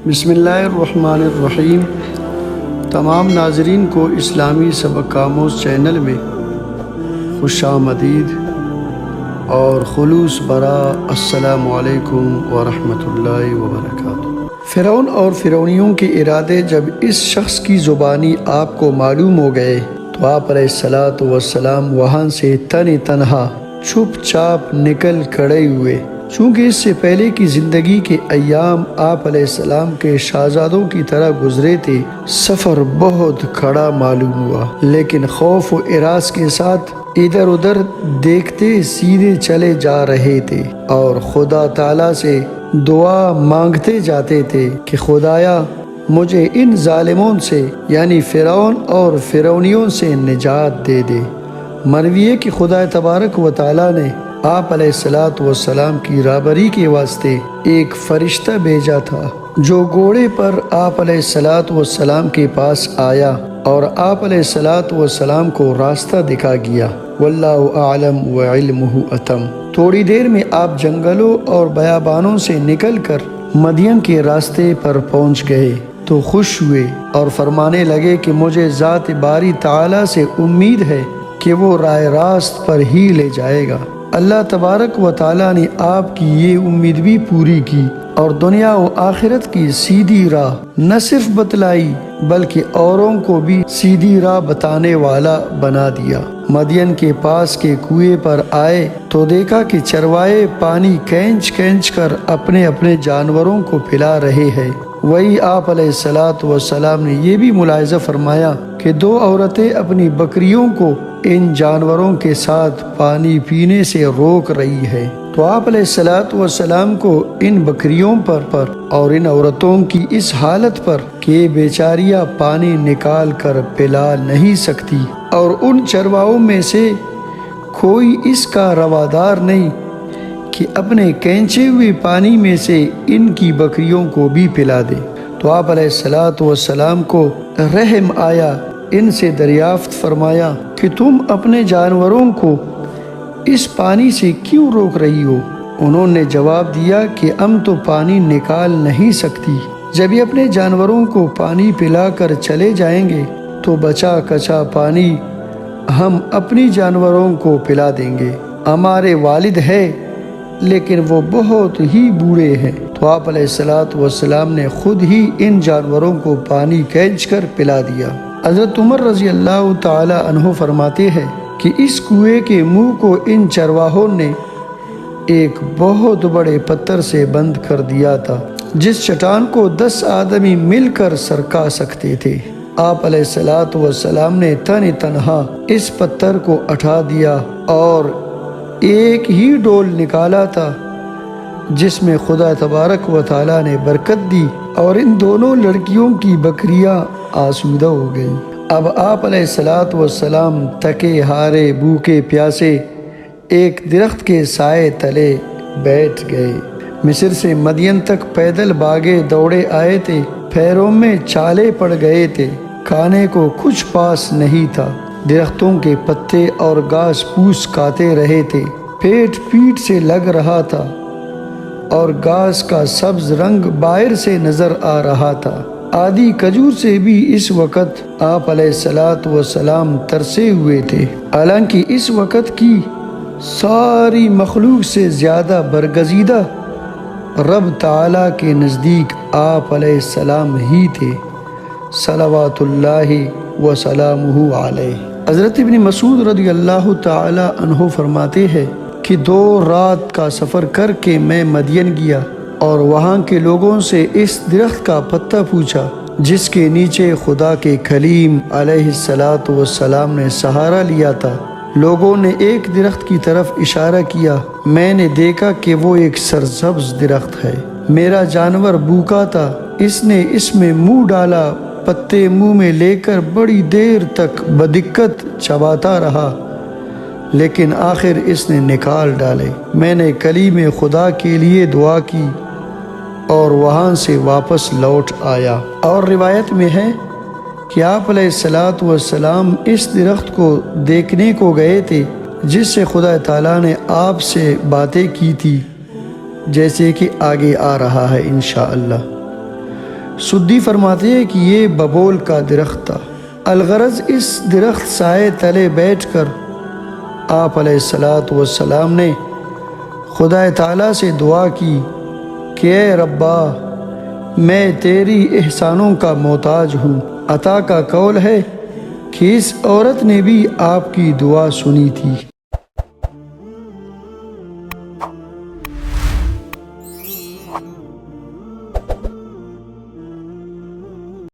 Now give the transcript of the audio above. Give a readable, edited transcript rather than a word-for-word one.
بسم اللہ الرحمن الرحیم۔ تمام ناظرین کو اسلامی سبق آموز چینل میں خوش آمدید اور خلوص برا السلام علیکم ورحمۃ اللہ وبرکاتہ۔ فرعون اور فرعونیوں کے ارادے جب اس شخص کی زبانی آپ کو معلوم ہو گئے تو آپ علیہ الصلاۃ والسلام وہاں سے تنہا چھپ چاپ نکل کھڑے ہوئے۔ چونکہ اس سے پہلے کی زندگی کے ایام آپ علیہ السلام کے شہزادوں کی طرح گزرے تھے، سفر بہت کھڑا معلوم ہوا، لیکن خوف و ہراس کے ساتھ ادھر ادھر دیکھتے سیدھے چلے جا رہے تھے اور خدا تعالیٰ سے دعا مانگتے جاتے تھے کہ خدایا مجھے ان ظالموں سے یعنی فرعون اور فرعونیوں سے نجات دے دے۔ مروی ہے کہ خدا تبارک و تعالیٰ نے آپ علیہ الصلاۃ والسلام کی رہبری کے واسطے ایک فرشتہ بھیجا تھا جو گھوڑے پر آپ علیہ الصلاۃ والسلام کے پاس آیا اور آپ علیہ الصلاۃ والسلام کو راستہ دکھا گیا۔ واللہ اعلم وعلمہ اتم۔ تھوڑی دیر میں آپ جنگلوں اور بیابانوں سے نکل کر مدین کے راستے پر پہنچ گئے تو خوش ہوئے اور فرمانے لگے کہ مجھے ذات باری تعالیٰ سے امید ہے کہ وہ راہ راست پر ہی لے جائے گا۔ اللہ تبارک و تعالیٰ نے آپ کی یہ امید بھی پوری کی اور دنیا و آخرت کی سیدھی راہ نہ صرف بتلائی بلکہ اوروں کو بھی سیدھی راہ بتانے والا بنا دیا۔ مدین کے پاس کے کنویں پر آئے تو دیکھا کہ چروائے پانی کھینچ کر اپنے جانوروں کو پلا رہے ہیں۔ وہی آپ علیہ الصلاۃ والسلام نے یہ بھی ملاحظہ فرمایا کہ دو عورتیں اپنی بکریوں کو ان جانوروں کے ساتھ پانی پینے سے روک رہی ہے، تو آپ علیہ الصلاۃ والسلام کو ان بکریوں پر اور ان عورتوں کی اس حالت پر کہ بیچاریاں پانی نکال کر پلا نہیں سکتی اور ان چرواؤں میں سے کوئی اس کا روادار نہیں کہ اپنے کھینچے ہوئے پانی میں سے ان کی بکریوں کو بھی پلا دے، تو آپ علیہ الصلاۃ والسلام کو رحم آیا۔ ان سے دریافت فرمایا کہ تم اپنے جانوروں کو اس پانی سے کیوں روک رہی ہو؟ انہوں نے جواب دیا کہ ہم تو پانی نکال نہیں سکتی، جب یہ اپنے جانوروں کو پانی پلا کر چلے جائیں گے تو بچا کچا پانی ہم اپنی جانوروں کو پلا دیں گے۔ ہمارے والد ہے لیکن وہ بہت ہی بوڑھے ہیں، تو آپ علیہ الصلاۃ والسلام نے خود ہی ان جانوروں کو پانی کھینچ کر پلا دیا۔ حضرت عمر رضی اللہ تعالی عنہ فرماتے ہیں کہ اس کنویں کے منہ کو ان چرواہوں نے ایک بہت بڑے پتھر سے بند کر دیا تھا جس چٹان کو 10 آدمی مل کر سرکا سکتے تھے۔ آپ علیہ الصلاۃ والسلام نے تنہا اس پتھر کو اٹھا دیا اور ایک ہی ڈول نکالا تھا جس میں خدا تبارک و تعالیٰ نے برکت دی اور ان دونوں لڑکیوں کی بکریاں آسودہ ہو گئیں۔ اب آپ علیہ الصلاۃ والسلام تھکے ہارے بھوکے پیاسے ایک درخت کے سائے تلے بیٹھ گئے۔ مصر سے مدین تک پیدل بھاگے دوڑے آئے تھے، پیروں میں چھالے پڑ گئے تھے، کھانے کو کچھ پاس نہیں تھا، درختوں کے پتے اور گھاس پھوس کھاتے رہے تھے، پیٹ سے لگ رہا تھا اور گھاس کا سبز رنگ باہر سے نظر آ رہا تھا۔ آدھی کھجور سے بھی اس وقت آپ علیہ الصلاۃ والسلام ترسے ہوئے تھے، حالانکہ اس وقت کی ساری مخلوق سے زیادہ برگزیدہ رب تعالیٰ کے نزدیک آپ علیہ السلام ہی تھے، صلوات اللہ وسلامہ علیہ۔ حضرت ابن مسعود رضی اللہ تعالی عنہ فرماتے ہیں کہ 2 رات کا سفر کر کے میں مدین گیا اور وہاں کے لوگوں سے اس درخت کا پتا پوچھا جس کے نیچے خدا کے کلیم علیہ الصلاۃ والسلام نے سہارا لیا تھا۔ لوگوں نے ایک درخت کی طرف اشارہ کیا، میں نے دیکھا کہ وہ ایک سرسبز درخت ہے۔ میرا جانور بھوکا تھا، اس نے اس میں منہ ڈالا، پتے منہ میں لے کر بڑی دیر تک بدقت چباتا رہا، لیکن آخر اس نے نکال ڈالے۔ میں نے کلیم خدا کے لیے دعا کی اور وہاں سے واپس لوٹ آیا۔ اور روایت میں ہے کہ آپ علیہ الصلاۃ والسلام اس درخت کو دیکھنے کو گئے تھے جس سے خدا تعالیٰ نے آپ سے باتیں کی تھی، جیسے کہ آگے آ رہا ہے انشاءاللہ۔ سدی فرماتے ہیں کہ یہ ببول کا درخت تھا۔ الغرض اس درخت سائے تلے بیٹھ کر آپ علیہ السلام نے خدا تعالیٰ سے دعا کی کہ اے ربا، میں تیری احسانوں کا محتاج ہوں۔ عطا کا قول ہے کہ اس عورت نے بھی آپ کی دعا سنی تھی۔